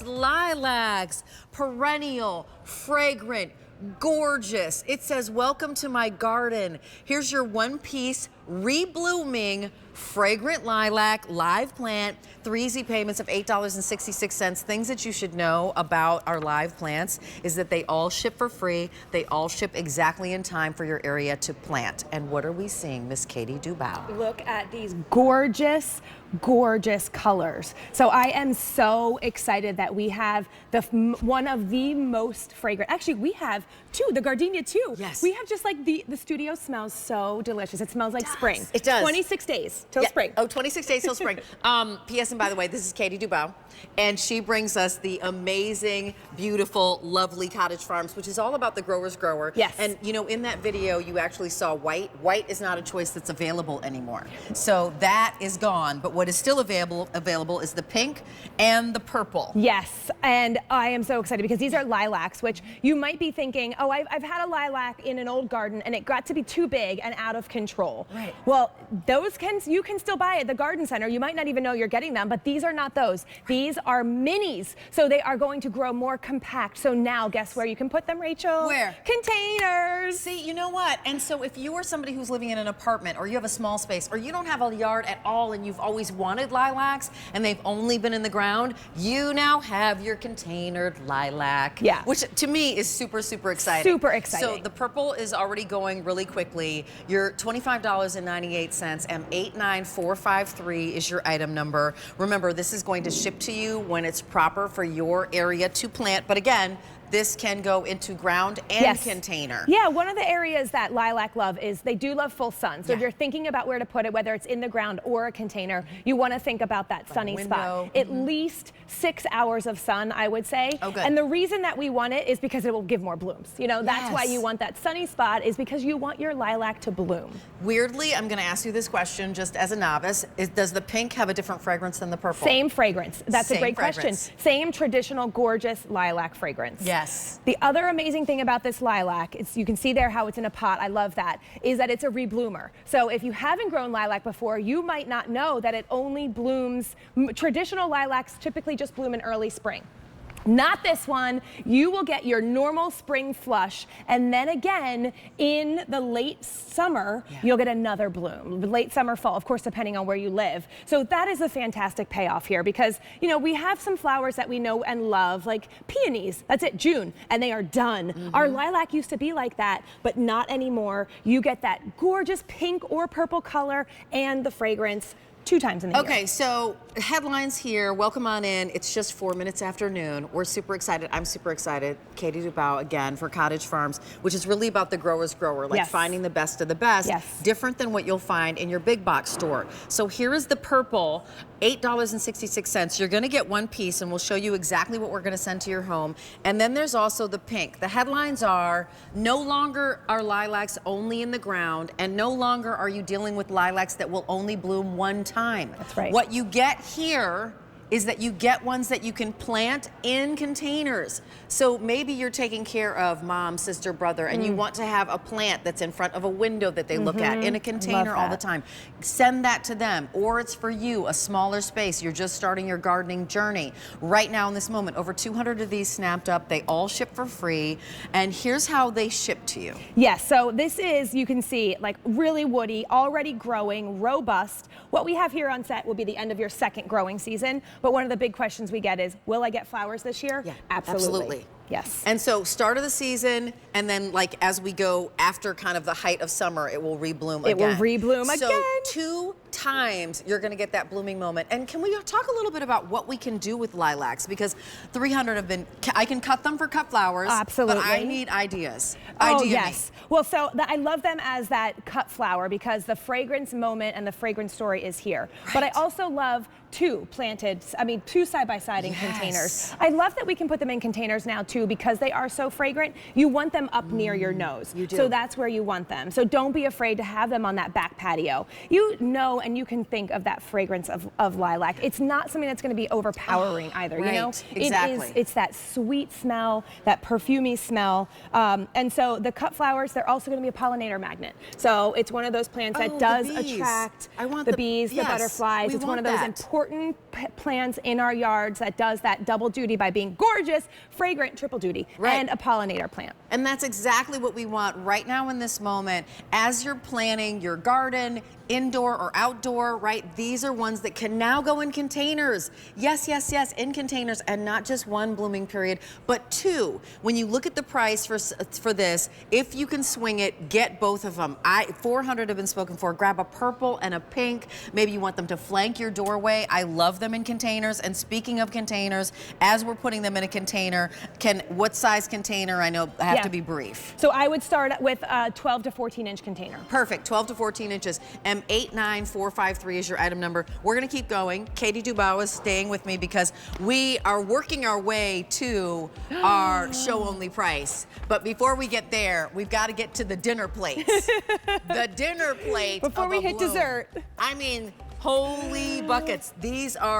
Lilacs, perennial, fragrant, gorgeous. It says, welcome to my garden. Here's your one-piece reblooming fragrant lilac live plant, 3 easy payments of $8.66. Things that you should know about our live plants is that they all ship for free. They all ship exactly in time for your area to plant. And what are we seeing, Miss Katie Dubow? Look at these gorgeous, gorgeous colors. So I am so excited that we have one of the most fragrant. Actually, we have two, the gardenia too. Yes. We have just like the studio smells so delicious. It smells like spring. It does. 26 days till spring. Oh, 26 days till spring. P.S. and by the way, this is Katie Dubow, and she brings us the amazing, beautiful, lovely Cottage Farms, which is all about the grower's grower. Yes. And you know, in that video, you actually saw white. White is not a choice that's available anymore. So that is gone. But what is still available is the pink and the purple. Yes, and I am so excited because these are lilacs, which you might be thinking, oh, I've had a lilac in an old garden and it got to be too big and out of control. Right. Well, you can still buy at the garden center. You might not even know you're getting them, but these are not those. These are minis, so they are going to grow more compact. So now, guess where you can put them, Rachel? Where? Containers. See, you know what? And so if you are somebody who's living in an apartment or you have a small space or you don't have a yard at all and you've always wanted lilacs and they've only been in the ground, you now have your containered lilac. Yeah. Which to me is super, super exciting. Super exciting. So the purple is already going really quickly. Your $25.98 and 89453 is your item number. Remember, this is going to ship to you when it's proper for your area to plant. But again, this can go into ground and container. Yeah, one of the areas that lilac love is they do love full sun. So if you're thinking about where to put it, whether it's in the ground or a container, you want to think about that sunny spot. At least 6 hours of sun, I would say. Oh, good. And the reason that we want it is because it will give more blooms. You know, that's why you want that sunny spot, is because you want your lilac to bloom. Weirdly, I'm going to ask you this question just as a novice. Does the pink have a different fragrance than the purple? Same fragrance. That's a great question. Fragrance. Same traditional, gorgeous lilac fragrance. Yes. The other amazing thing about this lilac is you can see there how it's in a pot. I love that. Is that it's a rebloomer. So if you haven't grown lilac before, you might not know that it only blooms. Traditional lilacs typically just bloom in early spring. Not this one. You will get your normal spring flush, and then again in the late summer, you'll get another bloom. Late summer, fall, of course, depending on where you live. So that is a fantastic payoff here because, you know, we have some flowers that we know and love, like peonies. That's it, June, and they are done. Our lilac used to be like that, but not anymore. You get that gorgeous pink or purple color and the fragrance 2 times in the year. Okay, so headlines here. Welcome on in. It's just 4 minutes after noon. We're super excited. I'm super excited. Katie Dubow again for Cottage Farms, which is really about the grower's grower, like finding the best of the best. Different than what you'll find in your big box store. So here is the purple, $8.66. You're going to get one piece, and we'll show you exactly what we're going to send to your home. And then there's also the pink. The headlines are, no longer are lilacs only in the ground, and no longer are you dealing with lilacs that will only bloom one time. That's right. What you get here is that you get ones that you can plant in containers. So maybe you're taking care of mom, sister, brother, and you want to have a plant that's in front of a window that they look at in a container all the time. Send that to them. Or it's for you, a smaller space. You're just starting your gardening journey. Right now in this moment, over 200 of these snapped up. They all ship for free. And here's how they ship to you. Yes, so this is, you can see, like really woody, already growing, robust. What we have here on set will be the end of your second growing season. But one of the big questions we get is, will I get flowers this year? Yeah, absolutely. Yes. And so start of the season, and then like as we go after kind of the height of summer, it will rebloom again. It will rebloom again. So 2 times you're going to get that blooming moment. And can we talk a little bit about what we can do with lilacs? Because 300 have been, I can cut them for cut flowers. Absolutely. But I need ideas. Oh, yes. Well, so I love them as that cut flower because the fragrance moment and the fragrance story is here. But I also love 2 side-by-side in containers. I love that we can put them in containers now too, too, because they are so fragrant, you want them up near your nose. You do. So that's where you want them. So don't be afraid to have them on that back patio. You know, and you can think of that fragrance of lilac. It's not something that's going to be overpowering either, right. you know? Exactly. It's that sweet smell, that perfumey smell. And so the cut flowers, they're also going to be a pollinator magnet. So it's one of those plants that does attract the bees, the butterflies. It's one of those important plants in our yards that does that double duty by being gorgeous, fragrant, triple duty, and a pollinator plant. And that's exactly what we want right now in this moment. As you're planning your garden, indoor or outdoor, right? These are ones that can now go in containers. Yes, yes, yes, in containers, and not just one blooming period, but two. When you look at the price for this, if you can swing it, get both of them. 400 have been spoken for. Grab a purple and a pink. Maybe you want them to flank your doorway. I love them in containers. And speaking of containers, as we're putting them in a container, what size container? I know I have to be brief. So I would start with a 12 to 14 inch container. Perfect, 12 to 14 inches. M89453 is your item number. We're gonna keep going. Katie Dubois is staying with me because we are working our way to our show-only price. But before we get there, we've got to get to the dinner plates. The dinner plate before we hit dessert. I mean, holy buckets. These are